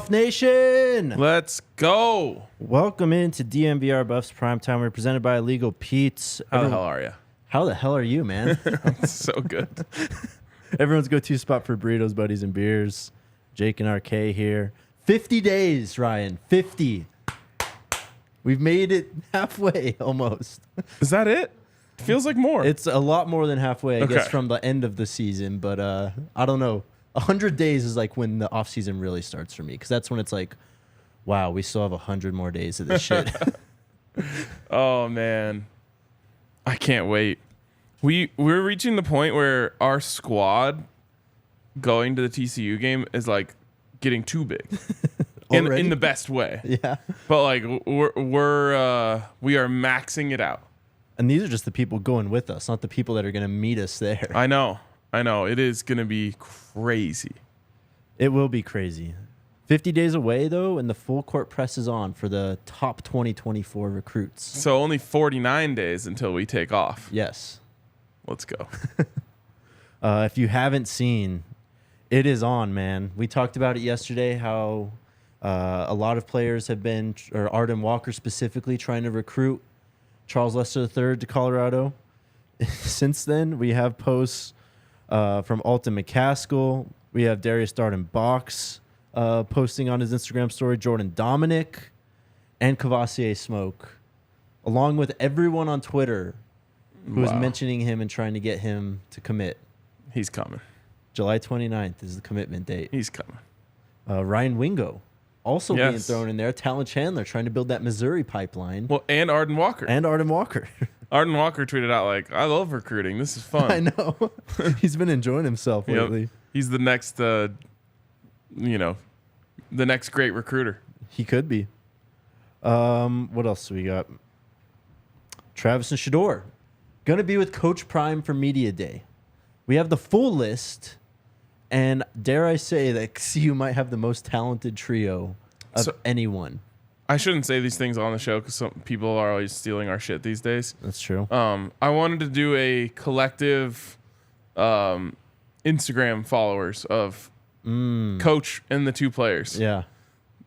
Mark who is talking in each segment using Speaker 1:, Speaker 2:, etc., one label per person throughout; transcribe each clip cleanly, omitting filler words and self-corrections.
Speaker 1: Buff Nation?
Speaker 2: Let's go.
Speaker 1: Welcome into DNVR Buffs Primetime. We're presented by Illegal Pete's.
Speaker 2: How the hell are you?
Speaker 1: How the hell are you, man?
Speaker 2: I'm so good.
Speaker 1: Everyone's go-to spot for burritos, buddies, and beers. Jake and RK here. 50 days, Ryan. 50. We've made it halfway almost.
Speaker 2: Is that it? Feels like more.
Speaker 1: It's a lot more than halfway, I guess, from the end of the season. But I don't know. 100 days is like when the offseason really starts for me, because that's when it's like, wow, we still have 100 more days of this shit.
Speaker 2: Oh, man. I can't wait. We're reaching the point where our squad going to the TCU game is like getting too big. in the best way. Yeah. But like we are maxing it out.
Speaker 1: And these are just the people going with us, not the people that are going to meet us there.
Speaker 2: I know. It is going to be crazy.
Speaker 1: It will be crazy. 50 days away, though, and the full court press is on for the top 2024 recruits.
Speaker 2: So only 49 days until we take off.
Speaker 1: Yes.
Speaker 2: Let's go.
Speaker 1: If you haven't seen, it is on, man. We talked about it yesterday, how a lot of players have been, or Arden Walker specifically, trying to recruit Charles Lester III to Colorado. Since then, we have posts from Alton McCaskill. We have Darius Darden-Box posting on his Instagram story, Jordan Dominic, and Cavassier Smoke, along with everyone on Twitter who is mentioning him and trying to get him to commit.
Speaker 2: He's coming.
Speaker 1: July 29th is the commitment date.
Speaker 2: He's coming.
Speaker 1: Ryan Wingo also being thrown in there. Talon Chandler trying to build that Missouri pipeline.
Speaker 2: Well, and Arden Walker.
Speaker 1: Arden Walker
Speaker 2: tweeted out like, I love recruiting. This is fun.
Speaker 1: I know. He's been enjoying himself lately.
Speaker 2: He's the next, the next great recruiter.
Speaker 1: He could be. What else do we got? Travis and Shador going to be with Coach Prime for Media Day. We have the full list, and dare I say that CU might have the most talented trio of anyone.
Speaker 2: I shouldn't say these things on the show because some people are always stealing our shit these days.
Speaker 1: That's true.
Speaker 2: I wanted to do a collective Instagram followers of Coach and the two players.
Speaker 1: Yeah.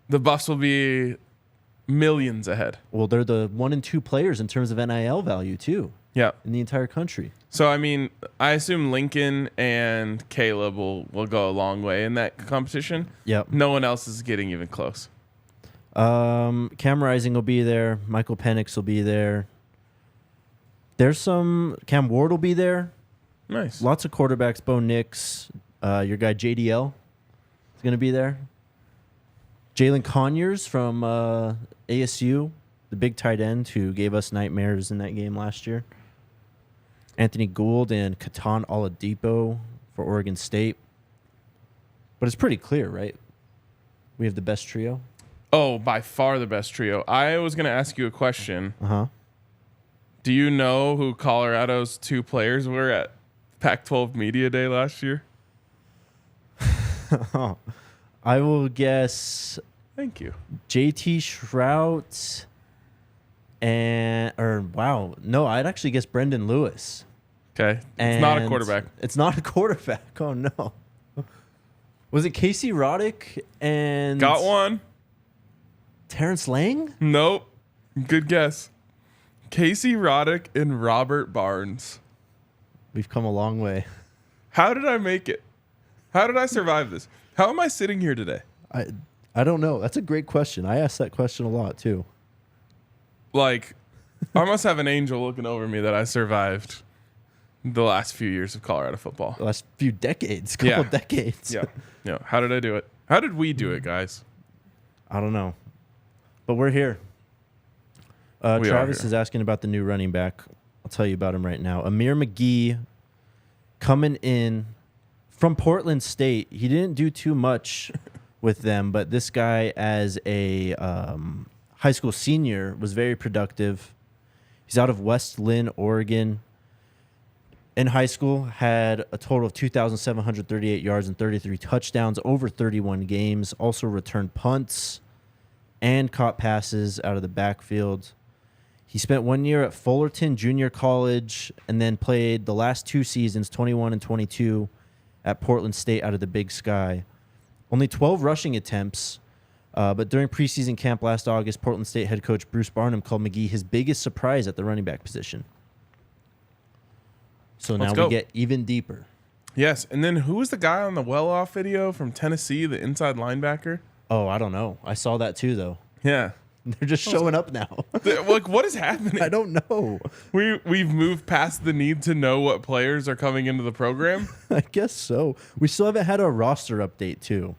Speaker 1: The
Speaker 2: Buffs will be millions ahead.
Speaker 1: Well, they're the 1 and 2 players in terms of NIL value, too.
Speaker 2: Yeah.
Speaker 1: In the entire country.
Speaker 2: So, I mean, I assume Lincoln and Caleb will go a long way in that competition.
Speaker 1: Yep.
Speaker 2: No one else is getting even close.
Speaker 1: Cam Rising will be there. Michael Penix will be there. There's some... Cam Ward will be there.
Speaker 2: Nice.
Speaker 1: Lots of quarterbacks. Bo Nix. Your guy JDL is going to be there. Jalen Conyers from ASU, the big tight end who gave us nightmares in that game last year. Anthony Gould and Katan Oladipo for Oregon State. But it's pretty clear, right? We have the best trio.
Speaker 2: Oh, by far the best trio. I was going to ask you a question.
Speaker 1: Uh-huh.
Speaker 2: Do you know who Colorado's 2 players were at Pac12 Media Day last year?
Speaker 1: I will guess.
Speaker 2: Thank you.
Speaker 1: JT Shrout no, I'd actually guess Brendan Lewis.
Speaker 2: Okay. It's not a quarterback.
Speaker 1: It's not a quarterback. Oh, no. Was it Casey Roddick and...
Speaker 2: Got one.
Speaker 1: Terrence Lang?
Speaker 2: Nope. Good guess. Casey Roddick and Robert Barnes.
Speaker 1: We've come a long way.
Speaker 2: How did I make it? How did I survive this? How am I sitting here today?
Speaker 1: I don't know. That's a great question. I ask that question a lot, too.
Speaker 2: Like, I must have an angel looking over me that I survived the last few years of Colorado football.
Speaker 1: The last few decades. Couple decades.
Speaker 2: Yeah. How did I do it? How did we do it, guys?
Speaker 1: I don't know. But we're here. Travis is asking about the new running back. I'll tell you about him right now. Amir McGee coming in from Portland State. He didn't do too much with them, but this guy as a high school senior was very productive. He's out of West Lynn, Oregon. In high school, had a total of 2,738 yards and 33 touchdowns over 31 games. Also returned punts and caught passes out of the backfield. He spent 1 year at Fullerton Junior College and then played the last 2 seasons, 21 and 22, at Portland State out of the Big Sky. Only 12 rushing attempts, But during preseason camp last August, Portland State head coach Bruce Barnum called McGee his biggest surprise at the running back position. So now we get even deeper.
Speaker 2: Yes, and then who was the guy on the well-off video from Tennessee, the inside linebacker?
Speaker 1: Oh, I don't know. I saw that too, though.
Speaker 2: Yeah.
Speaker 1: They're just showing up now.
Speaker 2: Like, what is happening?
Speaker 1: I don't know.
Speaker 2: We've moved past the need to know what players are coming into the program.
Speaker 1: I guess so. We still haven't had a roster update, too.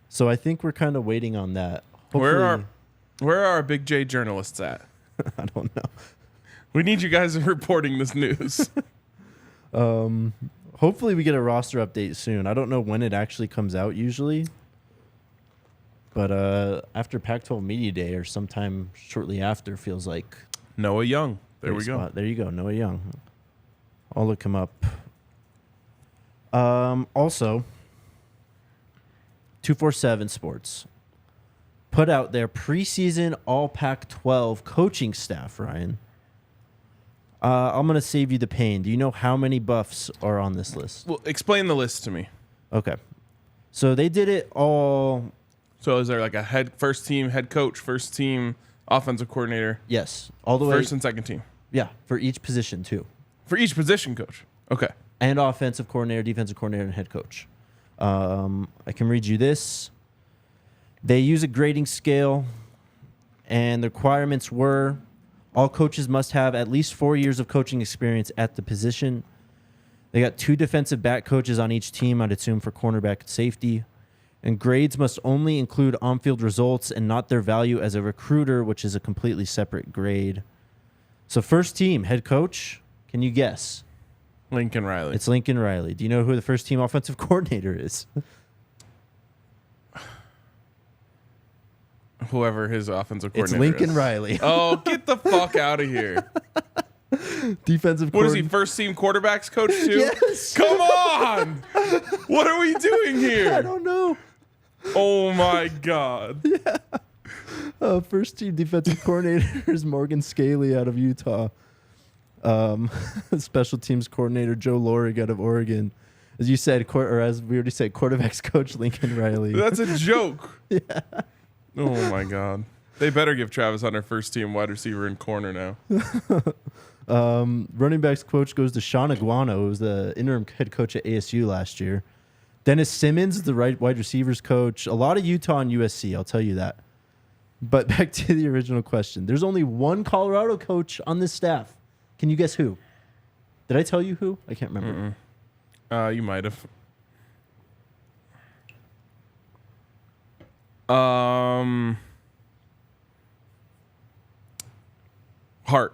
Speaker 1: So I think we're kind of waiting on that.
Speaker 2: Where are our Big J journalists at?
Speaker 1: I don't know.
Speaker 2: We need you guys reporting this news.
Speaker 1: Hopefully we get a roster update soon. I don't know when it actually comes out usually. But after Pac12 Media Day or sometime shortly after feels like
Speaker 2: Noah Young. There we go.
Speaker 1: There you go, Noah Young. I'll look him up. Also, 247 Sports put out their preseason All-Pac12 coaching staff, Ryan. I'm going to save you the pain. Do you know how many Buffs are on this list?
Speaker 2: Well, explain the list to me.
Speaker 1: Okay. So they did it all.
Speaker 2: So is there like a first team head coach, first team offensive coordinator?
Speaker 1: Yes. All the way.
Speaker 2: First and second team.
Speaker 1: Yeah. For each position, too.
Speaker 2: For each position coach. Okay.
Speaker 1: And offensive coordinator, defensive coordinator, and head coach. I can read you this. They use a grading scale, and the requirements were all coaches must have at least 4 years of coaching experience at the position. They got 2 defensive back coaches on each team, I'd assume, for cornerback and safety. And grades must only include on-field results and not their value as a recruiter, which is a completely separate grade. So first team, head coach, can you guess?
Speaker 2: Lincoln Riley.
Speaker 1: It's Lincoln Riley. Do you know who the first team offensive coordinator is?
Speaker 2: Whoever his offensive coordinator
Speaker 1: is. It's Lincoln
Speaker 2: is.
Speaker 1: Riley.
Speaker 2: Oh, get the fuck out of here.
Speaker 1: Defensive
Speaker 2: What is he, first team quarterbacks coach too?
Speaker 1: Yes.
Speaker 2: Come on. What are we doing here?
Speaker 1: I don't know.
Speaker 2: Oh my God.
Speaker 1: Yeah. First team defensive coordinator is Morgan Scaley out of Utah. Special teams coordinator Joe Lorig out of Oregon. As you said, or as we already said, quarterbacks coach Lincoln Riley.
Speaker 2: That's a joke.
Speaker 1: Yeah.
Speaker 2: Oh my God. They better give Travis Hunter first team wide receiver and corner now.
Speaker 1: Running backs coach goes to Sean Aguano, who was the interim head coach at ASU last year. Dennis Simmons, the wide receivers coach. A lot of Utah and USC, I'll tell you that. But back to the original question. There's only one Colorado coach on this staff. Can you guess who? Did I tell you who? I can't remember.
Speaker 2: You might have. Hart.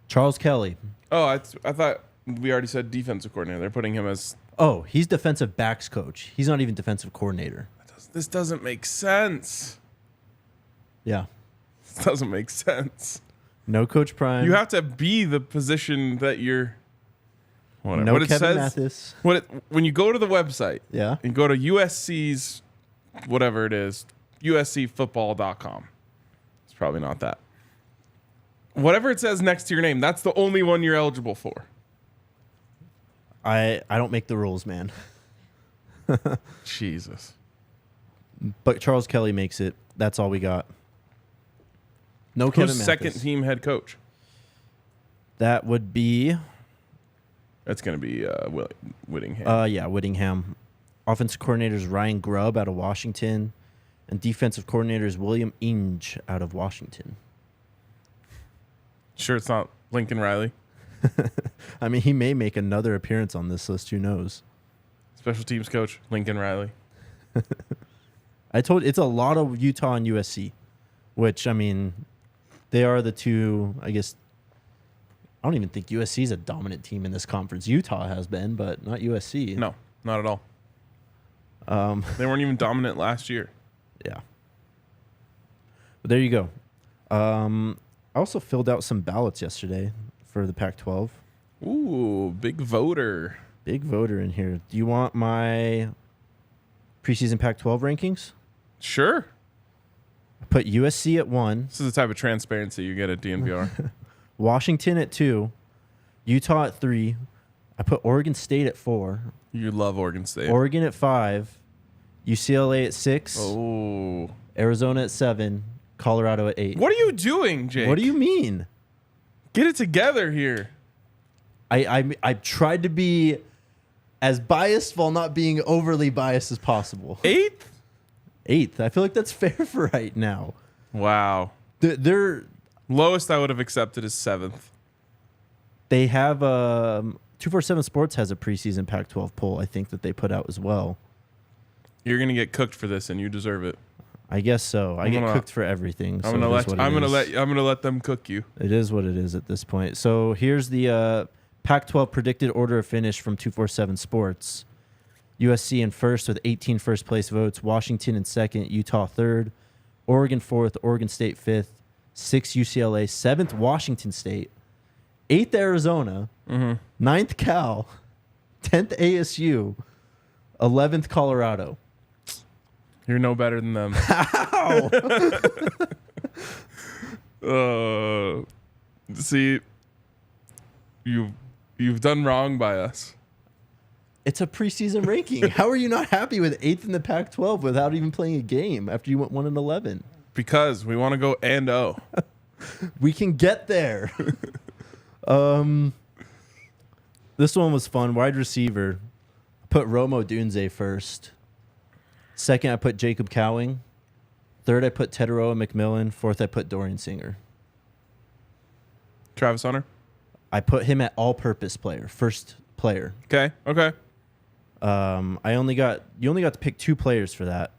Speaker 1: Charles Kelly.
Speaker 2: Oh, I thought we already said defensive coordinator. They're putting him as...
Speaker 1: Oh, he's defensive backs coach. He's not even defensive coordinator.
Speaker 2: This doesn't make sense.
Speaker 1: Yeah.
Speaker 2: This doesn't make sense.
Speaker 1: No Coach Prime.
Speaker 2: You have to be the position that you're... Whatever.
Speaker 1: No
Speaker 2: what
Speaker 1: Kevin
Speaker 2: it says,
Speaker 1: Mathis.
Speaker 2: When you go to the website,
Speaker 1: yeah,
Speaker 2: and go to USC's, whatever it is, USCfootball.com. It's probably not that. Whatever it says next to your name, that's the only one you're eligible for.
Speaker 1: I don't make the rules, man.
Speaker 2: Jesus.
Speaker 1: But Charles Kelly makes it. That's all we got. No Kevin Mathis.
Speaker 2: Second team head coach?
Speaker 1: That would be...
Speaker 2: That's going to be Whittingham.
Speaker 1: Yeah, Whittingham. Offensive coordinator is Ryan Grubb out of Washington. And defensive coordinator is William Inge out of Washington.
Speaker 2: Sure it's not Lincoln Riley?
Speaker 1: I mean, he may make another appearance on this list. Who knows?
Speaker 2: Special teams coach, Lincoln Riley.
Speaker 1: It's a lot of Utah and USC, which, I mean, they are the two, I guess. I don't even think USC is a dominant team in this conference. Utah has been, but not USC.
Speaker 2: No, not at all. They weren't even dominant last year.
Speaker 1: Yeah. But there you go. I also filled out some ballots yesterday for the Pac-12.
Speaker 2: Ooh, big voter.
Speaker 1: Big voter in here. Do you want my preseason Pac-12 rankings?
Speaker 2: Sure.
Speaker 1: I put USC at 1.
Speaker 2: This is the type of transparency you get at DNVR.
Speaker 1: Washington at 2. Utah at 3. I put Oregon State at 4.
Speaker 2: You love Oregon State.
Speaker 1: Oregon at 5. UCLA at 6.
Speaker 2: Oh.
Speaker 1: Arizona at 7. Colorado at 8.
Speaker 2: What are you doing, Jake?
Speaker 1: What do you mean?
Speaker 2: Get it together here.
Speaker 1: I tried to be as biased while not being overly biased as possible.
Speaker 2: 8th?
Speaker 1: 8th. I feel like that's fair for right now.
Speaker 2: Wow.
Speaker 1: They're
Speaker 2: lowest I would have accepted is 7th.
Speaker 1: They have 247 Sports has a preseason Pac-12 poll, I think, that they put out as well.
Speaker 2: You're gonna get cooked for this, and you deserve it.
Speaker 1: I guess so. I get cooked for everything.
Speaker 2: I'm gonna let them cook you.
Speaker 1: It is what it is at this point. So here's the Pac-12 predicted order of finish from 247 Sports. USC in first with 18 first place votes. Washington in second. Utah third. Oregon fourth. Oregon State fifth. 6th UCLA. 7th Washington State. 8th Arizona. 9th Cal. 10th ASU. 11th Colorado.
Speaker 2: You're no better than them.
Speaker 1: How?
Speaker 2: See, you've done wrong by us.
Speaker 1: It's a preseason ranking. How are you not happy with 8th in the Pac-12 without even playing a game after you went 1-11?
Speaker 2: Because we want to go and oh.
Speaker 1: We can get there. This one was fun. Wide receiver. I put Romo Dunze first. Second, I put Jacob Cowing. Third, I put Teteroa McMillan. Fourth, I put Dorian Singer.
Speaker 2: Travis Hunter?
Speaker 1: I put him at all-purpose player, first player.
Speaker 2: Okay.
Speaker 1: You only got to pick 2 players for that.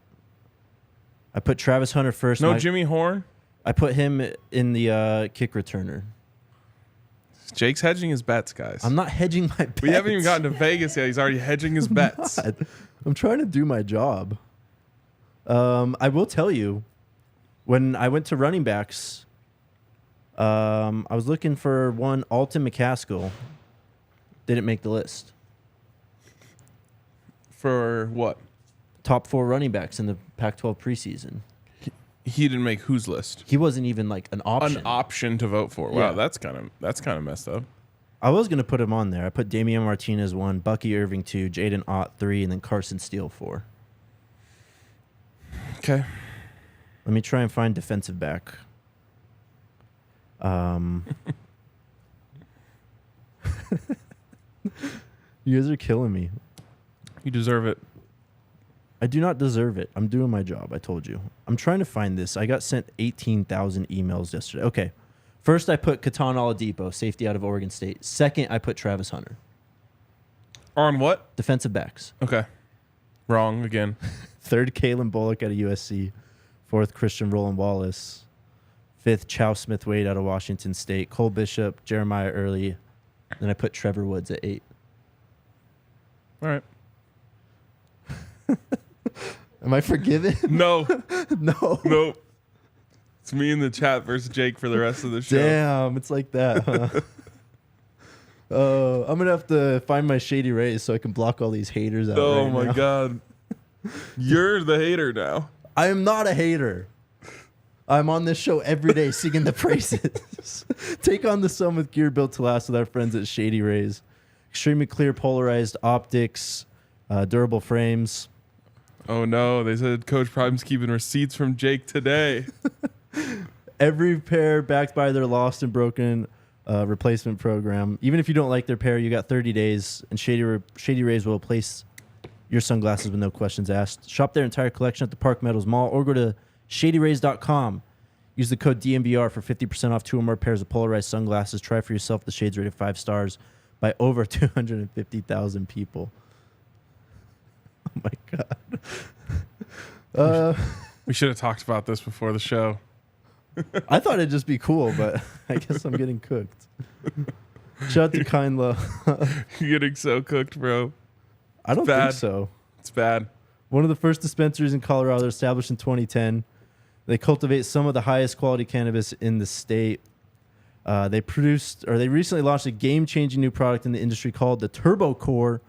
Speaker 1: I put Travis Hunter first.
Speaker 2: No Jimmy Horn?
Speaker 1: I put him in the kick returner.
Speaker 2: Jake's hedging his bets, guys.
Speaker 1: I'm not hedging my bets.
Speaker 2: We haven't even gotten to Vegas yet. He's already hedging his bets.
Speaker 1: I'm trying to do my job. I will tell you, when I went to running backs, I was looking for one. Alton McCaskill didn't make the list.
Speaker 2: For what?
Speaker 1: Top 4 running backs in the Pac-12 preseason.
Speaker 2: He didn't make whose list?
Speaker 1: He wasn't even like an option.
Speaker 2: An option to vote for. Wow, that's kind of messed up.
Speaker 1: I was gonna put him on there. I put Damian Martinez 1, Bucky Irving 2, Jaden Ott 3, and then Carson Steele 4.
Speaker 2: Okay.
Speaker 1: Let me try and find defensive back. You guys are killing me.
Speaker 2: You deserve it.
Speaker 1: I do not deserve it. I'm doing my job. I told you. I'm trying to find this. I got sent 18,000 emails yesterday. Okay. First, I put Katan Oladipo, safety out of Oregon State. Second, I put Travis Hunter.
Speaker 2: On what?
Speaker 1: Defensive backs.
Speaker 2: Okay. Wrong again.
Speaker 1: Third, Kalen Bullock out of USC. Fourth, Christian Roland Wallace. Fifth, Chow Smith-Wade out of Washington State. Cole Bishop, Jeremiah Early. Then I put Trevor Woods at 8.
Speaker 2: All right.
Speaker 1: Am I forgiven?
Speaker 2: No.
Speaker 1: No.
Speaker 2: Nope. It's me in the chat versus Jake for the rest of the show.
Speaker 1: Damn, it's like that, huh? I'm going to have to find my Shady Rays so I can block all these haters out.
Speaker 2: Oh,
Speaker 1: right
Speaker 2: my
Speaker 1: now.
Speaker 2: God. You're the hater now.
Speaker 1: I am not a hater. I'm on this show every day singing the praises. Take on the sun with gear built to last with our friends at Shady Rays. Extremely clear polarized optics, durable frames.
Speaker 2: Oh, no. They said Coach Prime's keeping receipts from Jake today.
Speaker 1: Every pair backed by their lost and broken replacement program. Even if you don't like their pair, you got 30 days, and Shady Rays will replace your sunglasses with no questions asked. Shop their entire collection at the Park Meadows Mall or go to shadyrays.com. Use the code DNVR for 50% off 2 or more pairs of polarized sunglasses. Try for yourself the shades rated 5 stars by over 250,000 people. Oh, my God.
Speaker 2: We should have talked about this before the show.
Speaker 1: I thought it'd just be cool, but I guess I'm getting cooked. Shout out to Kind Love.
Speaker 2: You're getting so cooked, bro.
Speaker 1: I don't think so.
Speaker 2: It's bad.
Speaker 1: One of the first dispensaries in Colorado, established in 2010. They cultivate some of the highest quality cannabis in the state. They recently launched a game-changing new product in the industry called the Turbo Core.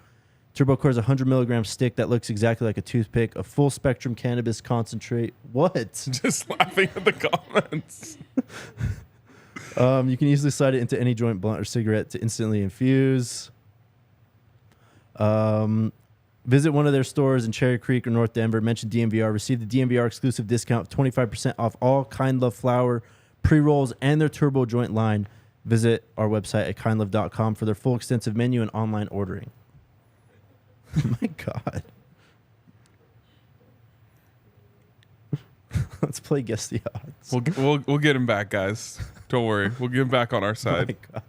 Speaker 1: Turbo Core is a 100 milligram stick that looks exactly like a toothpick, a full spectrum cannabis concentrate. What?
Speaker 2: Just laughing at the comments.
Speaker 1: You can easily slide it into any joint, blunt, or cigarette to instantly infuse. Visit one of their stores in Cherry Creek or North Denver. Mention DNVR. Receive the DNVR exclusive discount, 25% off all Kind Love flour, pre-rolls, and their turbo joint line. Visit our website at kindlove.com for their full extensive menu and online ordering. Oh my God. Let's play Guess the Odds.
Speaker 2: We'll get him back, guys. Don't worry. We'll get him back on our side.
Speaker 1: Oh my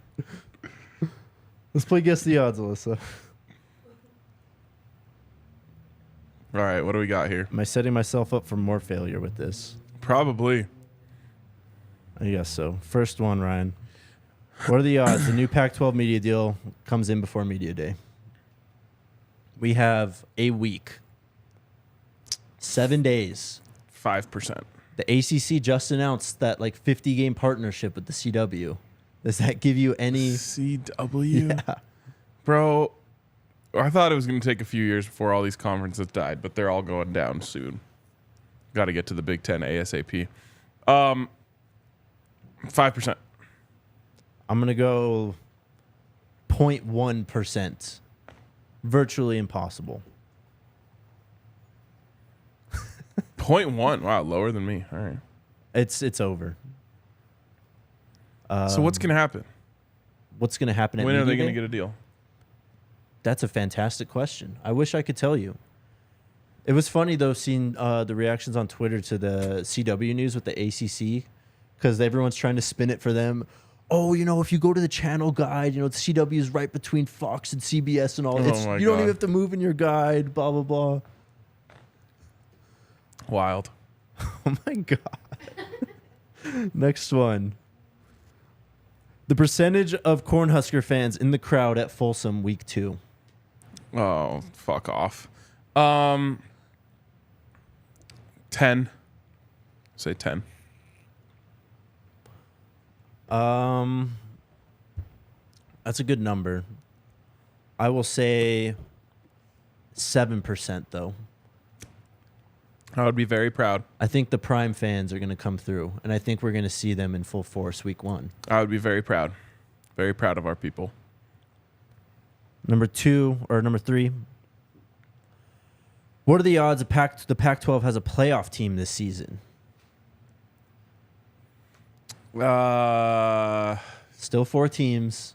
Speaker 1: God. Let's play Guess the Odds, Alyssa.
Speaker 2: All right, what do we got here?
Speaker 1: Am I setting myself up for more failure with this?
Speaker 2: Probably.
Speaker 1: I guess so. First one, Ryan. What are the odds? The new Pac12 media deal comes in before media day. We have a week. 7 days.
Speaker 2: 5%.
Speaker 1: The ACC just announced that 50-game partnership with the CW. Does that give you any...
Speaker 2: CW?
Speaker 1: Yeah.
Speaker 2: Bro, I thought it was going to take a few years before all these conferences died, but they're all going down soon. Got to get to the Big Ten ASAP. 5%.
Speaker 1: I'm going to go 0.1%. Virtually impossible.
Speaker 2: 0.1. Wow, lower than me. All right.
Speaker 1: It's over.
Speaker 2: So what's going to happen?
Speaker 1: What's going to happen at
Speaker 2: When are they
Speaker 1: media
Speaker 2: going to
Speaker 1: day?
Speaker 2: get a deal?
Speaker 1: That's a fantastic question. I wish I could tell you. It was funny, though, seeing the reactions on Twitter to the CW news with the ACC, because everyone's trying to spin it for them. Oh, if you go to the channel guide, the CW is right between Fox and CBS and all.
Speaker 2: Oh
Speaker 1: You
Speaker 2: my
Speaker 1: don't
Speaker 2: God.
Speaker 1: even have to move in your guide, blah, blah, blah.
Speaker 2: Wild.
Speaker 1: Oh, my God. Next one. The percentage of Cornhusker fans in the crowd at Folsom week 2.
Speaker 2: Oh, fuck off. 10. Say 10.
Speaker 1: That's a good number. I will say 7%, though.
Speaker 2: I would be very proud.
Speaker 1: I think the Prime fans are going to come through, and I think we're going to see them in full force week 1.
Speaker 2: I would be very proud. Very proud of our people.
Speaker 1: Number 3. What are the odds the Pac-12 has a playoff team this season? Still 4 teams.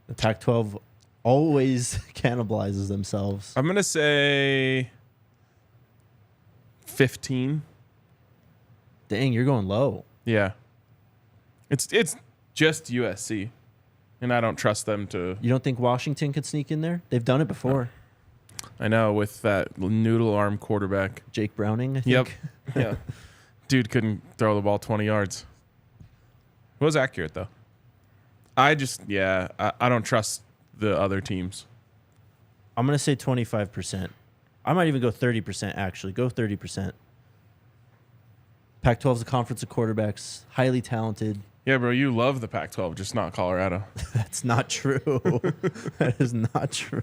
Speaker 1: The Pac-12 always cannibalizes themselves.
Speaker 2: I'm going to say 15.
Speaker 1: Dang, you're going low.
Speaker 2: Yeah. It's just USC, and I don't trust them to.
Speaker 1: You don't think Washington could sneak in there? They've done it before.
Speaker 2: I know, with that noodle arm quarterback.
Speaker 1: Jake Browning, I think.
Speaker 2: Yep. Yeah. Dude couldn't throw the ball 20 yards. It was accurate, though. I don't trust the other teams.
Speaker 1: I'm going to say 25%. I might even go 30%, actually. Go 30%. Pac-12 is a conference of quarterbacks, highly talented.
Speaker 2: Yeah, bro, you love the Pac-12, just not Colorado.
Speaker 1: That's not true. That is not true.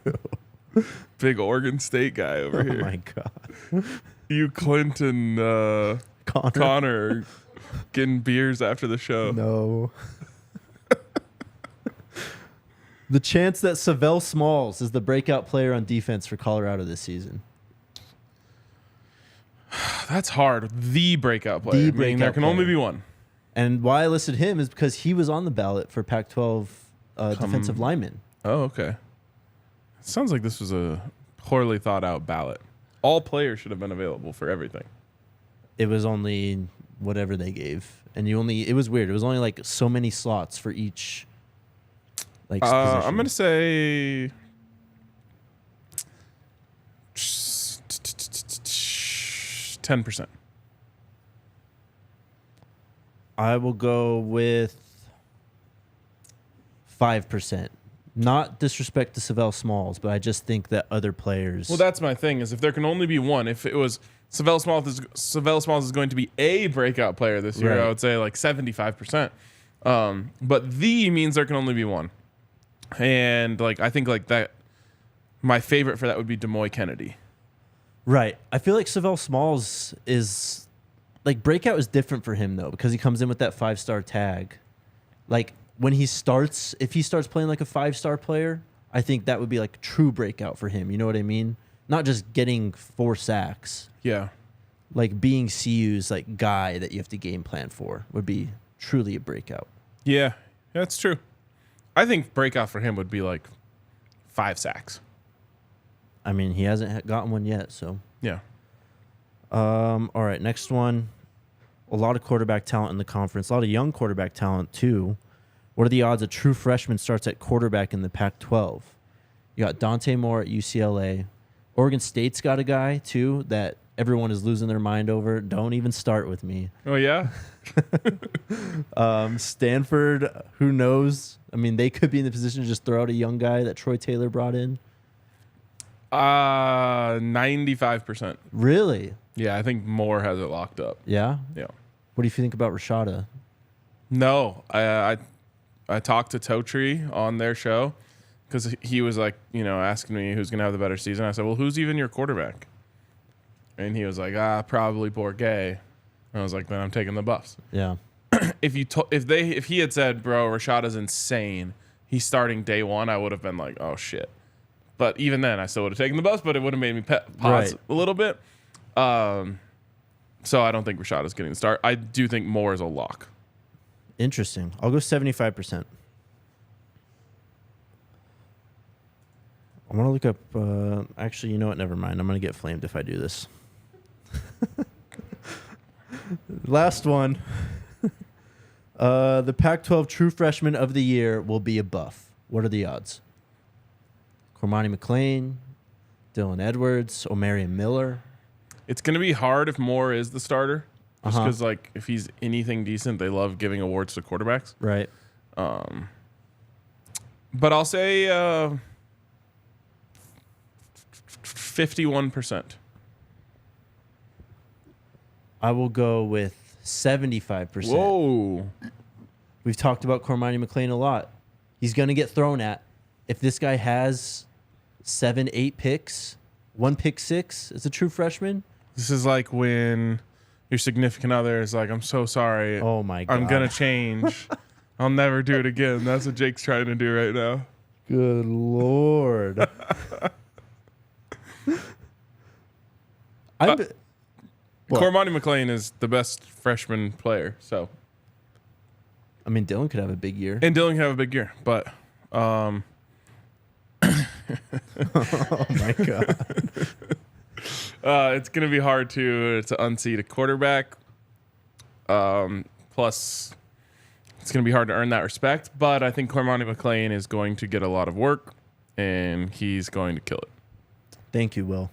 Speaker 2: Big Oregon State guy over here.
Speaker 1: Oh, my God.
Speaker 2: You, Clint, and Connor getting beers after the show.
Speaker 1: No. The chance that Savell Smalls is the breakout player on defense for Colorado this season.
Speaker 2: That's hard. The breakout player.
Speaker 1: The
Speaker 2: There
Speaker 1: breakout
Speaker 2: can
Speaker 1: player.
Speaker 2: only be one.
Speaker 1: And why I listed him is because he was on the ballot for Pac-12 defensive lineman.
Speaker 2: Oh, okay. Sounds like this was a poorly thought out ballot. All players should have been available for everything.
Speaker 1: It was only whatever they gave. And it was weird. It was only so many slots for each position.
Speaker 2: I'm going to say 10%.
Speaker 1: I will go with 5%. Not disrespect to Savell Smalls, but I just think that other players.
Speaker 2: Well, that's my thing, is if there can only be one, if it was Savell Smalls is going to be a breakout player this year,
Speaker 1: Right.
Speaker 2: I would say 75%. But the means there can only be one. And I think that my favorite for that would be Demoy Kennedy.
Speaker 1: Right. I feel like Savell Smalls is breakout is different for him though, because he comes in with that 5-star tag. When he starts, if he starts playing like a 5-star player, I think that would be true breakout for him. You know what I mean? not just getting 4 sacks.
Speaker 2: Yeah.
Speaker 1: Like being CU's like guy that you have to game plan for would be truly a breakout.
Speaker 2: Yeah, that's true. I think breakout for him would be like 5 sacks.
Speaker 1: I mean, he hasn't gotten one yet, so.
Speaker 2: Yeah.
Speaker 1: All right, next one. A lot of quarterback talent in the conference. A lot of young quarterback talent, too. What are the odds a true freshman starts at quarterback in the Pac-12? You got Dante Moore at UCLA. Oregon State's got a guy, too, that everyone is losing their mind over. Don't even start with me.
Speaker 2: Oh, yeah?
Speaker 1: Stanford, who knows? I mean, they could be in the position to just throw out a young guy that Troy Taylor brought in.
Speaker 2: 95%.
Speaker 1: Really?
Speaker 2: Yeah, I think Moore has it locked up.
Speaker 1: Yeah?
Speaker 2: Yeah.
Speaker 1: What do you think about Rashada?
Speaker 2: No, I talked to Totri on their show because he was like, asking me who's going to have the better season. I said, well, who's even your quarterback? And he was like, probably Bourget. And I was like, then I'm taking the Buffs.
Speaker 1: Yeah.
Speaker 2: If he had said, bro, Rashada's insane, he's starting day one, I would have been like, oh shit. But even then, I still would have taken the Buffs, but it would have made me pause a little bit. So I don't think Rashada's getting the start. I do think Moore is a lock.
Speaker 1: Interesting. I'll go 75%. I want to look up. Actually, you know what? Never mind. I'm going to get flamed if I do this. Last one. The Pac-12 True Freshman of the Year will be a Buff. What are the odds? Cormani McClain, Dylan Edwards, Omarion Miller.
Speaker 2: It's going to be hard if Moore is the starter. Just because, if he's anything decent, they love giving awards to quarterbacks.
Speaker 1: Right.
Speaker 2: But I'll say 51%.
Speaker 1: I will go with 75%.
Speaker 2: Whoa.
Speaker 1: We've talked about Cormani McClain a lot. He's going to get thrown at. If this guy has 7, 8 picks, 1 pick 6 as a true freshman.
Speaker 2: This is like when your significant other is like, I'm so sorry.
Speaker 1: Oh, my God.
Speaker 2: I'm going to change. I'll never do it again. That's what Jake's trying to do right now.
Speaker 1: Good Lord.
Speaker 2: Cormani McClain is the best freshman player. So,
Speaker 1: I mean, Dylan could have a big year.
Speaker 2: And Dylan could have a big year. But
Speaker 1: oh, my God.
Speaker 2: It's going to be hard to unseat a quarterback. Plus, it's going to be hard to earn that respect. But I think Cormani McClain is going to get a lot of work, and he's going to kill it.
Speaker 1: Thank you, Will.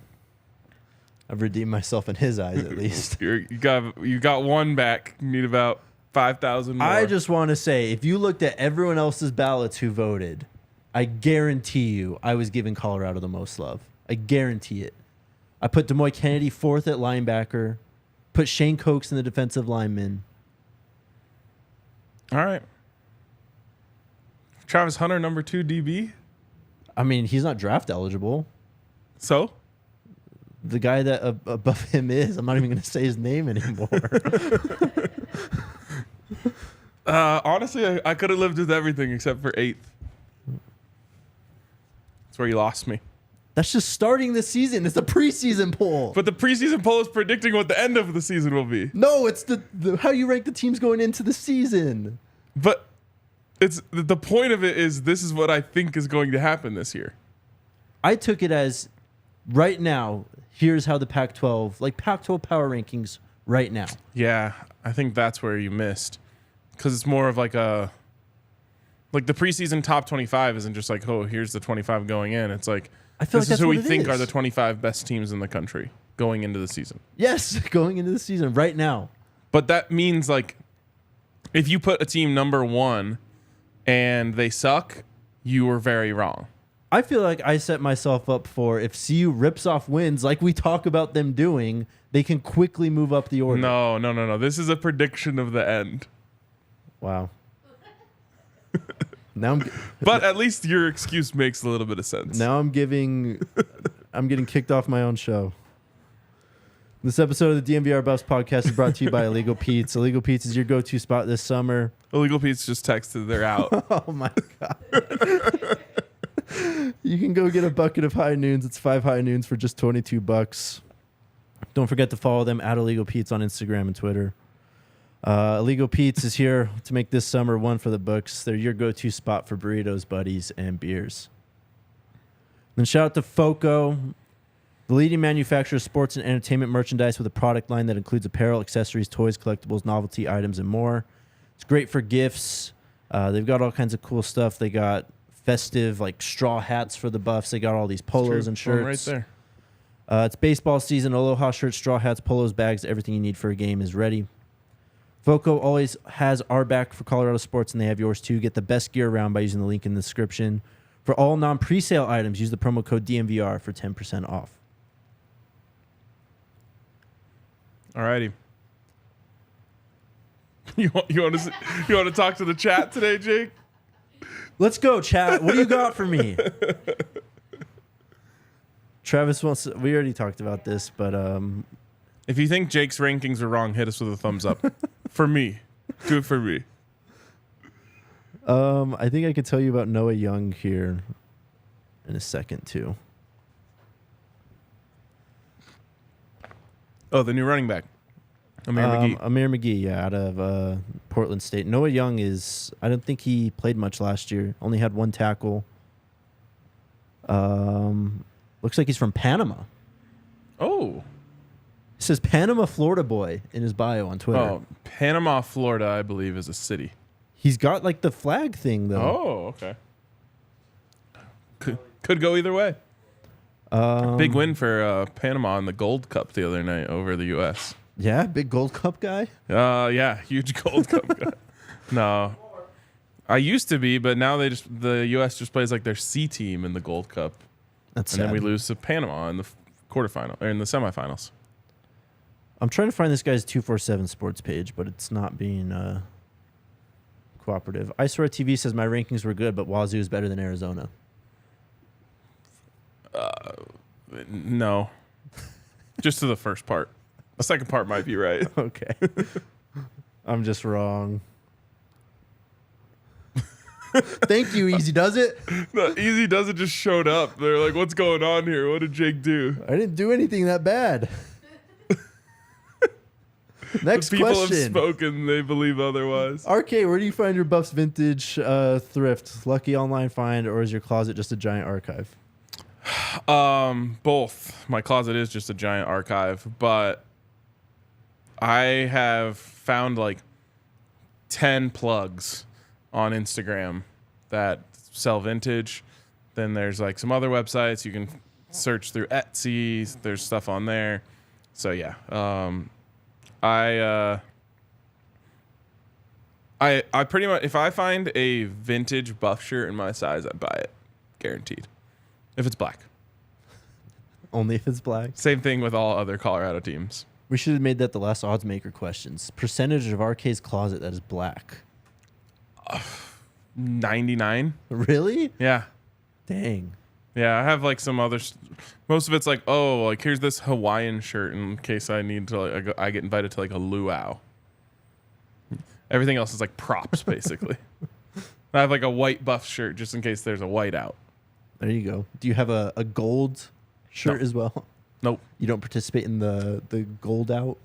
Speaker 1: I've redeemed myself in his eyes, at least.
Speaker 2: You got one back. You need about 5,000 more.
Speaker 1: I just want to say, if you looked at everyone else's ballots who voted, I guarantee you I was giving Colorado the most love. I guarantee it. I put Demoy Kennedy 4th at linebacker, put Shane Cokes in the defensive lineman.
Speaker 2: All right. Travis Hunter, number 2 DB.
Speaker 1: I mean, he's not draft eligible.
Speaker 2: So?
Speaker 1: The guy that above him is. I'm not even going to say his name anymore.
Speaker 2: Honestly, I could have lived with everything except for 8th. That's where you lost me.
Speaker 1: That's just starting the season. It's a preseason poll.
Speaker 2: But the preseason poll is predicting what the end of the season will be.
Speaker 1: No, it's the how you rank the teams going into the season.
Speaker 2: But it's the point of it is this is what I think is going to happen this year.
Speaker 1: I took it as right now, here's how the Pac-12 Pac-12 power rankings right now.
Speaker 2: Yeah, I think that's where you missed. Because it's more of like the preseason top 25 isn't just like, oh, here's the 25 going in. It's like,
Speaker 1: I feel
Speaker 2: this
Speaker 1: like
Speaker 2: is who we
Speaker 1: what it
Speaker 2: think
Speaker 1: is.
Speaker 2: are the 25 best teams in the country going into the season.
Speaker 1: Yes, going into the season right now.
Speaker 2: But that means if you put a team number 1 and they suck, you were very wrong.
Speaker 1: I feel like I set myself up for if CU rips off wins like we talk about them doing, they can quickly move up the order.
Speaker 2: No. This is a prediction of the end.
Speaker 1: Wow.
Speaker 2: But at least your excuse makes a little bit of sense.
Speaker 1: Now I'm getting kicked off my own show. This episode of the DNVR Buffs Podcast is brought to you by Illegal Pete's. Illegal Pete's is your go-to spot this summer.
Speaker 2: Illegal Pete's just texted they're out.
Speaker 1: Oh, my God. You can go get a bucket of High Noons. It's 5 High Noons for just $22. Don't forget to follow them at Illegal Pete's on Instagram and Twitter. Illegal Pete's is here to make this summer one for the books. They're your go-to spot for burritos, buddies, and beers. Then shout out to FOCO, the leading manufacturer of sports and entertainment merchandise with a product line that includes apparel, accessories, toys, collectibles, novelty items, and more. It's great for gifts. They've got all kinds of cool stuff. They got festive, like straw hats for the Buffs. They got all these polos and shirts.
Speaker 2: Right there.
Speaker 1: It's baseball season. Aloha shirts, straw hats, polos, bags, everything you need for a game is ready. FOCO always has our back for Colorado sports, and they have yours too. Get the best gear around by using the link in the description. For all non-presale items, use the promo code DNVR for 10% off.
Speaker 2: Alrighty. You want to talk to the chat today, Jake?
Speaker 1: Let's go, chat. What do you got for me? Travis wants. We already talked about this, but
Speaker 2: if you think Jake's rankings are wrong, hit us with a thumbs up. For me, do it for me.
Speaker 1: I think I could tell you about Noah Young here in a second too.
Speaker 2: Oh, the new running back, Amir McGee.
Speaker 1: Amir McGee, yeah, out of Portland State. Noah Young is. I don't think he played much last year. Only had 1 tackle. Looks like he's from Panama.
Speaker 2: Oh.
Speaker 1: It says Panama, Florida boy in his bio on Twitter.
Speaker 2: Oh, Panama, Florida, I believe, is a city.
Speaker 1: He's got like the flag thing though.
Speaker 2: Oh, okay. Could go either way. Big win for Panama in the Gold Cup the other night over the U.S.
Speaker 1: Yeah, big Gold Cup guy.
Speaker 2: Yeah, huge Gold Cup guy. No, I used to be, but now the U.S. just plays like their C team in the Gold Cup.
Speaker 1: That's
Speaker 2: and
Speaker 1: sad.
Speaker 2: then we lose to Panama in the quarterfinal or in the semifinals.
Speaker 1: I'm trying to find this guy's 247 sports page, but it's not being cooperative. iSwear TV says my rankings were good, but Wazoo is better than Arizona.
Speaker 2: No, just to the first part. The second part might be right.
Speaker 1: Okay, I'm just wrong. Thank you, Easy Does It.
Speaker 2: No, Easy Does It just showed up. They're like, "What's going on here? What did Jake do?"
Speaker 1: I didn't do anything that bad. Next
Speaker 2: the people
Speaker 1: question.
Speaker 2: have spoken. They believe otherwise.
Speaker 1: RK, where do you find your Buffs vintage thrift? Lucky online find, or is your closet just a giant archive?
Speaker 2: Both. My closet is just a giant archive, but I have found like 10 plugs on Instagram that sell vintage. Then there's like some other websites you can search through Etsy. There's stuff on there. So yeah, I pretty much, if I find a vintage Buff shirt in my size, I buy it, guaranteed. If it's black.
Speaker 1: Only if it's black.
Speaker 2: Same thing with all other Colorado teams.
Speaker 1: We should have made that the last odds maker questions. Percentage of RK's closet that is black.
Speaker 2: 99.
Speaker 1: Really?
Speaker 2: Yeah.
Speaker 1: Dang.
Speaker 2: Yeah, I have like some other. Most of it's like, oh, like here's this Hawaiian shirt in case I need to. Like, I get invited to like a luau. Everything else is like props, basically. I have like a white Buff shirt just in case there's a whiteout.
Speaker 1: There you go. Do you have a gold shirt as well?
Speaker 2: Nope.
Speaker 1: You don't participate in the gold out?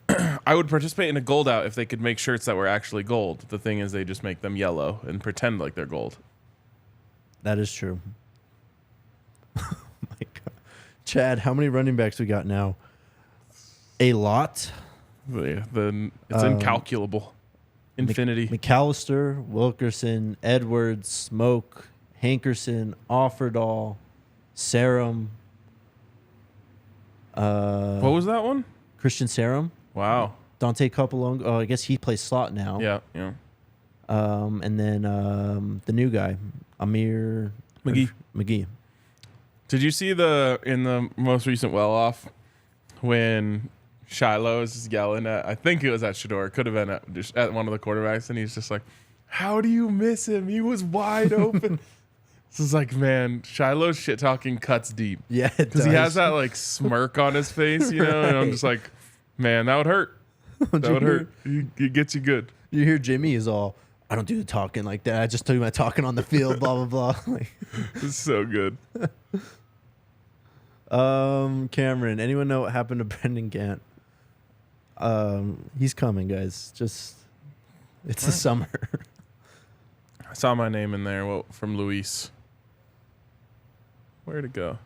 Speaker 2: I would participate in a gold out if they could make shirts that were actually gold. The thing is, they just make them yellow and pretend like they're gold.
Speaker 1: That is true. Oh my God. Chad, how many running backs we got now? A lot.
Speaker 2: It's incalculable. Infinity.
Speaker 1: McAllister, Wilkerson, Edwards, Smoke, Hankerson, Offerdahl, Sarum.
Speaker 2: What was that one?
Speaker 1: Christian Sarum.
Speaker 2: Wow.
Speaker 1: Dante Capolongo. Oh, I guess he plays slot now.
Speaker 2: Yeah.
Speaker 1: And then the new guy, Amir McGee.
Speaker 2: Did you see in the most recent well-off when Shiloh is just yelling at, I think it was at Shador, could have been at one of the quarterbacks, and he's just like, how do you miss him? He was wide open. This is like, man, Shiloh's shit talking cuts deep.
Speaker 1: Yeah,
Speaker 2: because he has that like smirk on his face, you know, and I'm just like, man, that would hurt. That would hurt. It gets you good.
Speaker 1: You hear Jimmy is all, I don't do the talking like that. I just do my talking on the field, blah, blah, blah. Like,
Speaker 2: It's so good.
Speaker 1: Cameron, anyone know what happened to Brendan Gant? He's coming, guys. It's the summer.
Speaker 2: I saw my name in there from Luis. Where'd it go?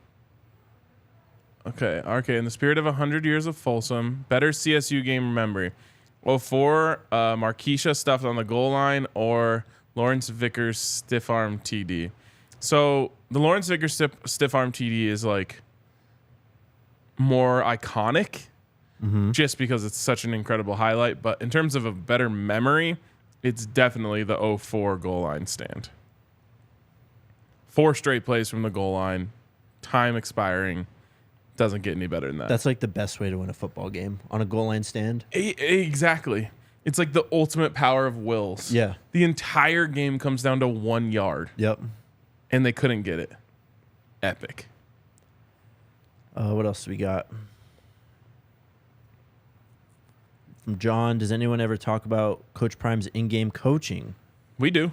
Speaker 2: Okay, RK. In the spirit of 100 years of Folsom, better CSU game memory. 04, Marquisha stuffed on the goal line, or Lawrence Vickers stiff arm TD. So the Lawrence Vickers stiff arm TD is like more iconic, just because it's such an incredible highlight. But in terms of a better memory, it's definitely the 04 goal line stand. 4 straight plays from the goal line, time expiring. Doesn't get any better than that.
Speaker 1: That's like the best way to win a football game, on a goal line stand.
Speaker 2: Exactly. It's like the ultimate power of wills.
Speaker 1: Yeah.
Speaker 2: The entire game comes down to 1 yard.
Speaker 1: Yep.
Speaker 2: And they couldn't get it. Epic.
Speaker 1: What else do we got? From John, does anyone ever talk about Coach Prime's in-game coaching?
Speaker 2: We do.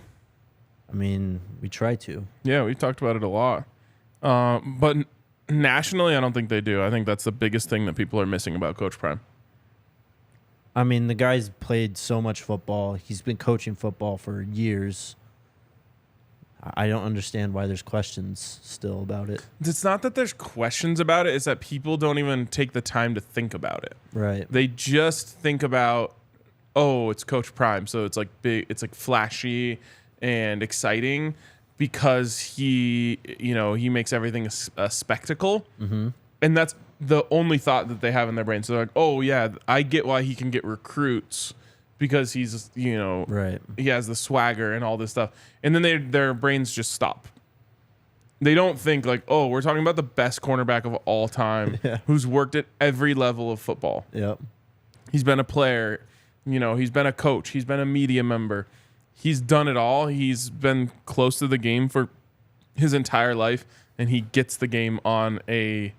Speaker 1: I mean, we try to.
Speaker 2: Yeah, we talked about it a lot. But nationally, I don't think they do. I think that's the biggest thing that people are missing about Coach Prime.
Speaker 1: I mean, the guy's played so much football. He's been coaching football for years. I don't understand why there's questions still about it.
Speaker 2: It's not that there's questions about it. It's that people don't even take the time to think about it.
Speaker 1: Right.
Speaker 2: They just think about, oh, it's Coach Prime, so it's like big, it's like flashy and exciting because he makes everything a spectacle. Mm-hmm. And that's the only thought that they have in their brain. So they're like, oh, yeah, I get why he can get recruits because he's,
Speaker 1: right.
Speaker 2: He has the swagger and all this stuff. And then their brains just stop. They don't think like, oh, we're talking about the best cornerback of all time who's worked at every level of football.
Speaker 1: Yep.
Speaker 2: He's been a player, he's been a coach, he's been a media member. He's done it all. He's been close to the game for his entire life, and he gets the game on a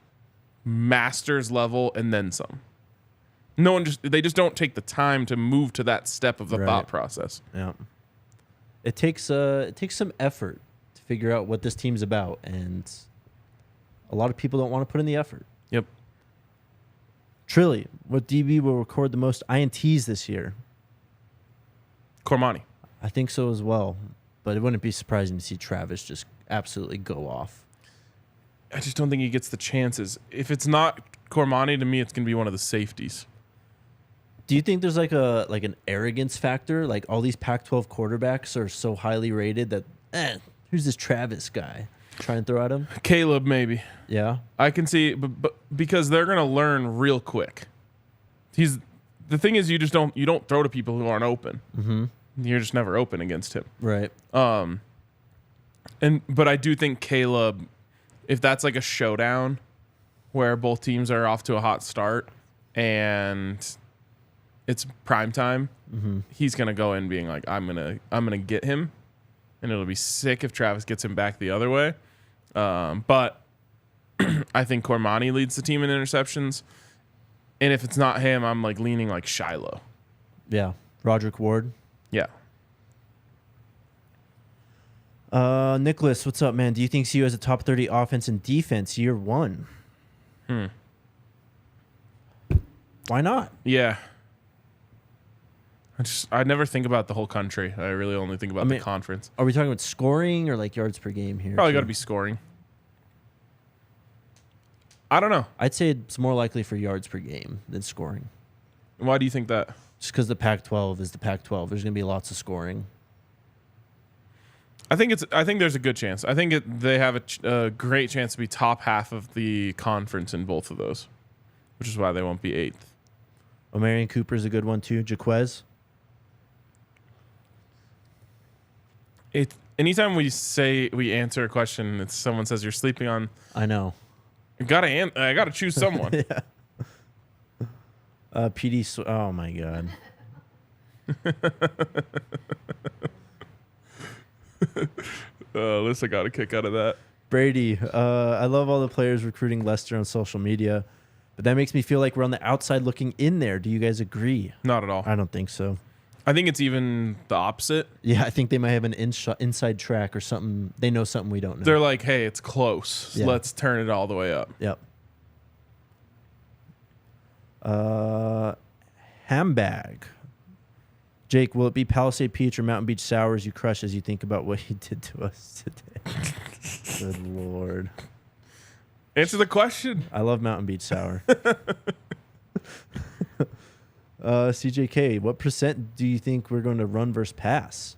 Speaker 2: master's level and then some. They just don't take the time to move to that step of the thought process.
Speaker 1: Yeah. It takes some effort to figure out what this team's about, and a lot of people don't want to put in the effort.
Speaker 2: Yep.
Speaker 1: Trilly, what DB will record the most INTs this year?
Speaker 2: Cormani.
Speaker 1: I think so as well, but it wouldn't be surprising to see Travis just absolutely go off.
Speaker 2: I just don't think he gets the chances. If it's not Cormani, to me, it's going to be one of the safeties.
Speaker 1: Do you think there's like an arrogance factor? Like all these Pac-12 quarterbacks are so highly rated that, who's this Travis guy? Try and throw at him?
Speaker 2: Caleb, maybe.
Speaker 1: Yeah.
Speaker 2: I can see, but because they're going to learn real quick. The thing is, you don't throw to people who aren't open. Mm-hmm. You're just never open against him.
Speaker 1: Right.
Speaker 2: But I do think Caleb, if that's like a showdown where both teams are off to a hot start and it's prime time, he's gonna go in being like, I'm gonna get him, and it'll be sick if Travis gets him back the other way. But I think Cormani leads the team in interceptions, and if it's not him, I'm like leaning like Shiloh.
Speaker 1: Yeah. Roderick Ward.
Speaker 2: Yeah.
Speaker 1: Nicholas, what's up, man? Do you think CU has a top 30 offense and defense year one? Why not?
Speaker 2: Yeah. I never think about the whole country. I really only think about the conference.
Speaker 1: Are we talking about scoring or like yards per game here?
Speaker 2: Probably got to be scoring. I don't know.
Speaker 1: I'd say it's more likely for yards per game than scoring.
Speaker 2: Why do you think that?
Speaker 1: Just because the Pac-12 is the Pac-12. There's going to be lots of scoring.
Speaker 2: I think there's a good chance. I think they have a great chance to be top half of the conference in both of those, which is why they won't be 8th.
Speaker 1: Omarion Cooper's a good one too. Jaquez.
Speaker 2: Anytime we answer a question, it's someone says you're sleeping on.
Speaker 1: I know.
Speaker 2: I gotta choose someone.
Speaker 1: Yeah. PD. Oh my god.
Speaker 2: Alyssa got a kick out of that.
Speaker 1: Brady. I love all the players recruiting Lester on social media, but that makes me feel like we're on the outside looking in there. Do you guys agree?
Speaker 2: Not at all.
Speaker 1: I don't think so.
Speaker 2: I think it's even the opposite.
Speaker 1: Yeah, I think they might have an inside track or something. They know something we don't know.
Speaker 2: They're like, hey, it's close. Yeah. Let's turn it all the way up.
Speaker 1: Yep. Hambag. Jake, will it be Palisade Peach or Mountain Beach Sours you crush as you think about what he did to us today? Good Lord.
Speaker 2: Answer the question.
Speaker 1: I love Mountain Beach Sour. CJK, what % do you think we're going to run versus pass?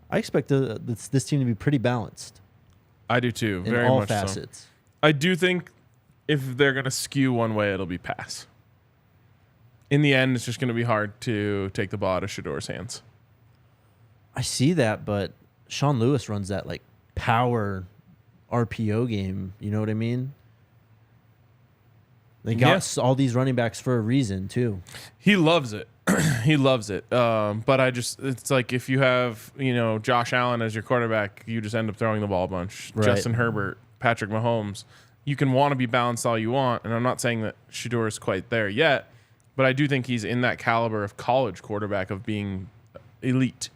Speaker 1: I expect this team to be pretty balanced.
Speaker 2: I do too.
Speaker 1: In
Speaker 2: very
Speaker 1: all
Speaker 2: much
Speaker 1: facets.
Speaker 2: So. I do think if they're going to skew one way, it'll be pass. In the end, it's just going to be hard to take the ball out of Shedor's hands.
Speaker 1: I see that, but Sean Lewis runs that like power RPO game. You know what I mean? They got all these running backs for a reason too.
Speaker 2: He loves it. He loves it. But it's like if you have, Josh Allen as your quarterback, you just end up throwing the ball a bunch. Right. Justin Herbert, Patrick Mahomes. You can want to be balanced all you want. And I'm not saying that Shedeur is quite there yet, but I do think he's in that caliber of college quarterback of being elite.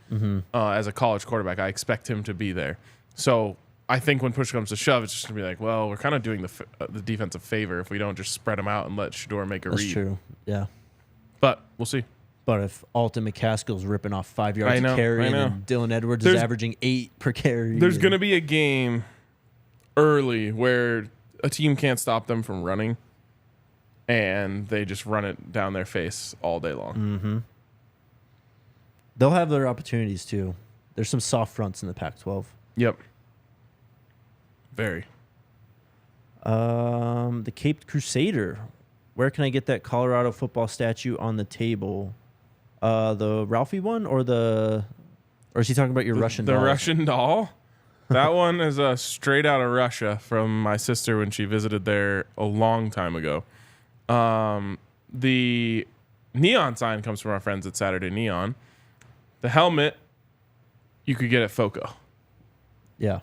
Speaker 2: As a college quarterback. I expect him to be there. So I think when push comes to shove, it's just going to be like, well, we're kind of doing the defense a favor if we don't just spread him out and let Shedeur make a read.
Speaker 1: That's true, yeah.
Speaker 2: But we'll see.
Speaker 1: But if Alton McCaskill's ripping off 5 yards a carry and Dylan Edwards is averaging 8 per carry.
Speaker 2: There's going to be a game early where a team can't stop them from running, and they just run it down their face all day long.
Speaker 1: Mm-hmm. They'll have their opportunities, too. There's some soft fronts in the Pac-12.
Speaker 2: Yep. Very.
Speaker 1: The Caped Crusader. Where can I get that Colorado football statue on the table? The Ralphie one or is he talking about your Russian doll?
Speaker 2: The Russian doll? That one is straight out of Russia from my sister when she visited there a long time ago. The neon sign comes from our friends at Saturday Neon. The helmet you could get at FOCO.
Speaker 1: Yeah.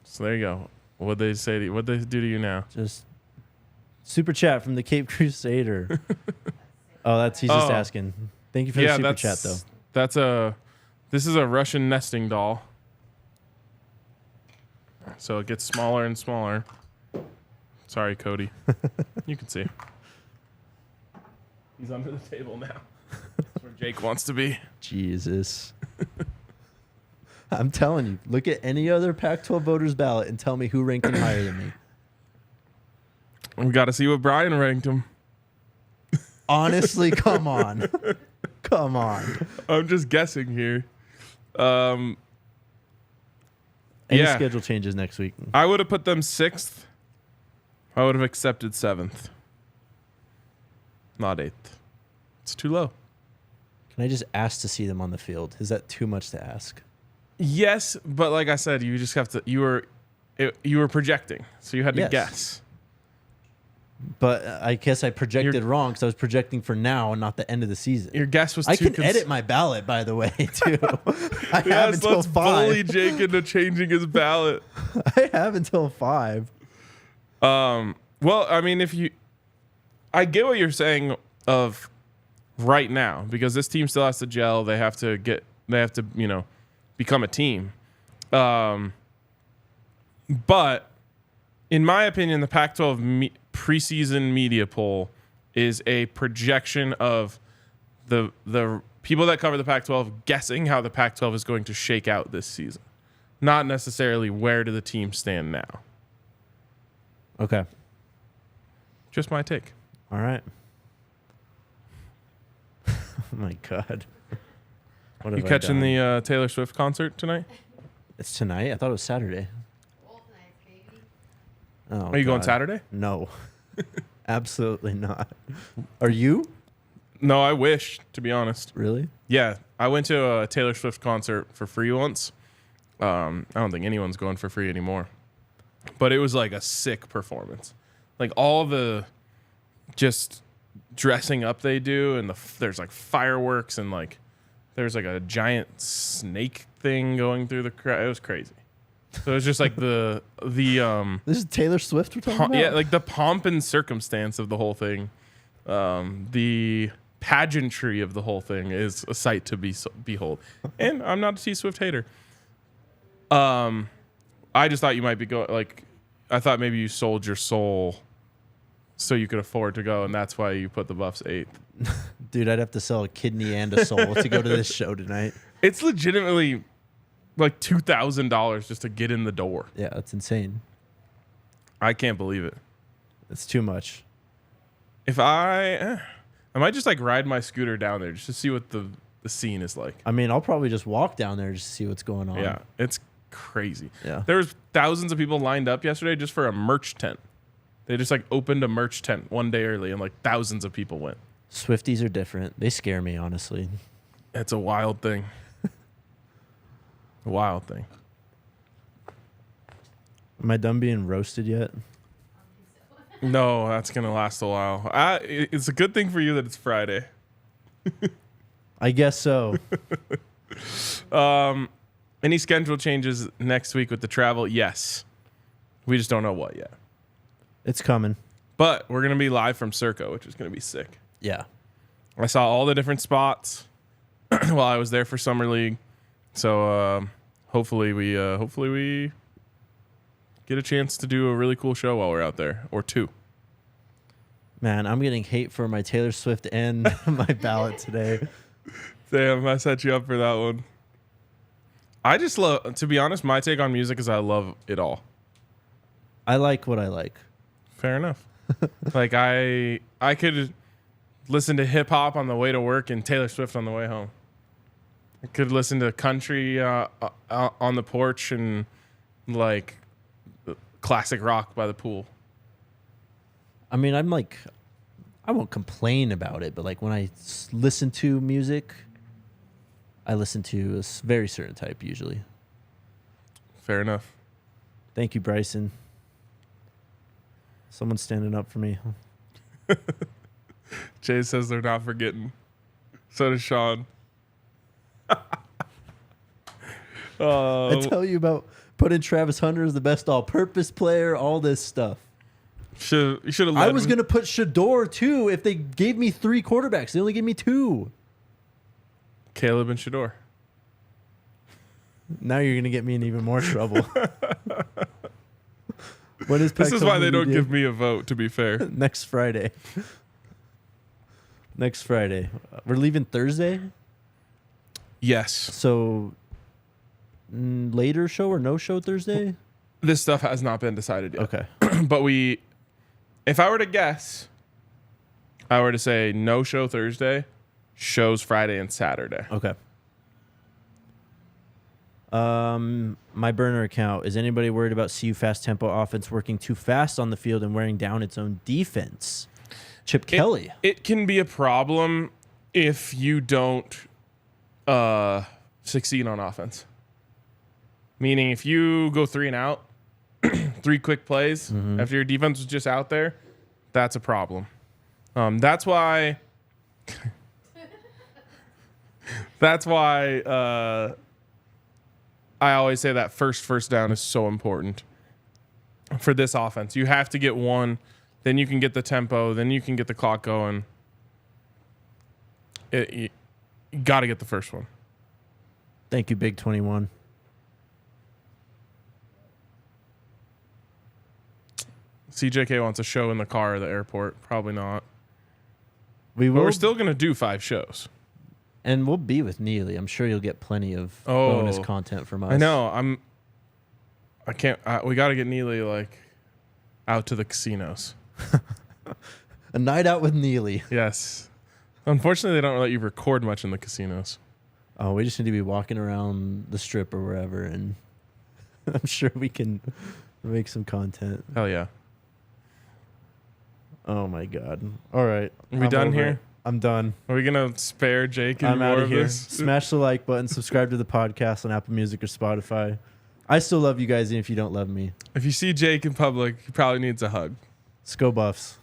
Speaker 2: So there you go. What'd they say to you? What'd they do to you now?
Speaker 1: Just super chat from the Cape Crusader. He's just asking. Thank you for the super chat though.
Speaker 2: This is a Russian nesting doll. So it gets smaller and smaller. Sorry, Cody. You can see. He's under the table now. That's where Jake wants to be.
Speaker 1: Jesus. I'm telling you, look at any other Pac-12 voters ballot and tell me who ranked him higher than me.
Speaker 2: We got to see what Brian ranked him.
Speaker 1: Honestly, come on. Come on.
Speaker 2: I'm just guessing here.
Speaker 1: Any schedule changes next week?
Speaker 2: I would have put them 6th. I would have accepted 7th. Not 8th. It's too low.
Speaker 1: Can I just ask to see them on the field? Is that too much to ask?
Speaker 2: Yes, but like I said, you just have to. You were projecting, so you had to guess.
Speaker 1: But I guess I projected wrong because I was projecting for now and not the end of the season.
Speaker 2: Your guess was.
Speaker 1: I can edit my ballot, by the way, too. I have until
Speaker 2: let's
Speaker 1: 5.
Speaker 2: bully Jake into changing his ballot.
Speaker 1: I have until 5.
Speaker 2: Well, I mean, I get what you're saying of right now because this team still has to gel. They have to become a team. But in my opinion, the Pac-12 preseason media poll is a projection of the people that cover the Pac-12 guessing how the Pac-12 is going to shake out this season, not necessarily where do the teams stand now.
Speaker 1: Okay.
Speaker 2: Just my take.
Speaker 1: All right. Oh my God.
Speaker 2: You catching the Taylor Swift concert tonight?
Speaker 1: It's tonight? I thought it was Saturday.
Speaker 3: Both nights, baby.
Speaker 1: Oh,
Speaker 2: Are you going Saturday?
Speaker 1: No. Absolutely not. Are you?
Speaker 2: No, I wish, to be honest.
Speaker 1: Really?
Speaker 2: Yeah. I went to a Taylor Swift concert for free once. I don't think anyone's going for free anymore. But it was like a sick performance. Like all the just dressing up they do, and there's like fireworks and like there's like a giant snake thing going through the crowd. It was crazy. So it was just like the
Speaker 1: This is Taylor Swift we're talking about?
Speaker 2: Yeah, like the pomp and circumstance of the whole thing. The pageantry of the whole thing is a sight to behold. And I'm not a T-Swift hater. I just thought you might be I thought maybe you sold your soul so you could afford to go, and that's why you put the Buffs 8th.
Speaker 1: Dude, I'd have to sell a kidney and a soul to go to this show tonight.
Speaker 2: It's legitimately like $2,000 just to get in the door.
Speaker 1: Yeah, that's insane.
Speaker 2: I can't believe it.
Speaker 1: It's too much.
Speaker 2: If I might just like ride my scooter down there just to see what the scene is like.
Speaker 1: I mean, I'll probably just walk down there just to see what's going on.
Speaker 2: Yeah, it's crazy.
Speaker 1: Yeah.
Speaker 2: There was thousands of people lined up yesterday just for a merch tent. They just like opened a merch tent one day early and like thousands of people went.
Speaker 1: Swifties are different. They scare me, honestly.
Speaker 2: It's a wild thing. A wild thing.
Speaker 1: Am I done being roasted yet?
Speaker 2: No, that's going to last a while. It's a good thing for you that it's Friday.
Speaker 1: I guess so.
Speaker 2: Any schedule changes next week with the travel? Yes. We just don't know what yet.
Speaker 1: It's coming.
Speaker 2: But we're going to be live from Circo, which is going to be sick.
Speaker 1: Yeah.
Speaker 2: I saw all the different spots while I was there for Summer League. So hopefully we get a chance to do a really cool show while we're out there, or two.
Speaker 1: Man, I'm getting hate for my Taylor Swift and my ballot today.
Speaker 2: Damn, I set you up for that one. I just love, to be honest, my take on music is I love it all.
Speaker 1: I like what I like.
Speaker 2: Fair enough. Like I could listen to hip hop on the way to work and Taylor Swift on the way home. I could listen to country on the porch and like classic rock by the pool.
Speaker 1: I mean, I won't complain about it, but like when I listen to music, I listen to a very certain type usually.
Speaker 2: Fair enough.
Speaker 1: Thank you, Bryson. Someone's standing up for me.
Speaker 2: Jay says they're not forgetting. So does Sean.
Speaker 1: I tell you about putting Travis Hunter as the best all-purpose player, all this stuff.
Speaker 2: You should have.
Speaker 1: I was going to put Shador, too, if they gave me 3 quarterbacks. They only gave me 2.
Speaker 2: Caleb and Shador.
Speaker 1: Now you're going to get me in even more trouble. When is
Speaker 2: this is why they don't
Speaker 1: Media?
Speaker 2: give me a vote, to be fair.
Speaker 1: Next Friday. Next Friday. We're leaving Thursday?
Speaker 2: Yes.
Speaker 1: So, later show or no show Thursday?
Speaker 2: This stuff has not been decided yet.
Speaker 1: Okay.
Speaker 2: But if I were to guess, I were to say no show Thursday, shows Friday and Saturday.
Speaker 1: Okay. My burner account. Is anybody worried about CU fast tempo offense working too fast on the field and wearing down its own defense? Chip Kelly.
Speaker 2: It can be a problem if you don't succeed on offense. Meaning if you go 3 and out, 3 quick plays after your defense was just out there, that's a problem. That's why I always say that first down is so important for this offense. You have to get 1, then you can get the tempo, then you can get the clock going. You got to get the first one.
Speaker 1: Thank you, Big 21.
Speaker 2: CJK wants a show in the car or the airport. Probably not.
Speaker 1: But
Speaker 2: we're still going to do 5 shows.
Speaker 1: And we'll be with Neely. I'm sure you'll get plenty of bonus content from us.
Speaker 2: I know. I can't. We got to get Neely like out to the casinos.
Speaker 1: A night out with Neely.
Speaker 2: Yes. Unfortunately, they don't let you record much in the casinos.
Speaker 1: Oh, we just need to be walking around the strip or wherever, and I'm sure we can make some content.
Speaker 2: Hell yeah.
Speaker 1: Oh my God. All right.
Speaker 2: Are we done here?
Speaker 1: It. I'm done.
Speaker 2: Are we going to spare Jake any
Speaker 1: I'm
Speaker 2: more
Speaker 1: out
Speaker 2: of
Speaker 1: of here.
Speaker 2: this?
Speaker 1: Smash the like button. Subscribe to the podcast on Apple Music or Spotify. I still love you guys, even if you don't love me.
Speaker 2: If you see Jake in public, he probably needs a hug.
Speaker 1: Let's go Buffs.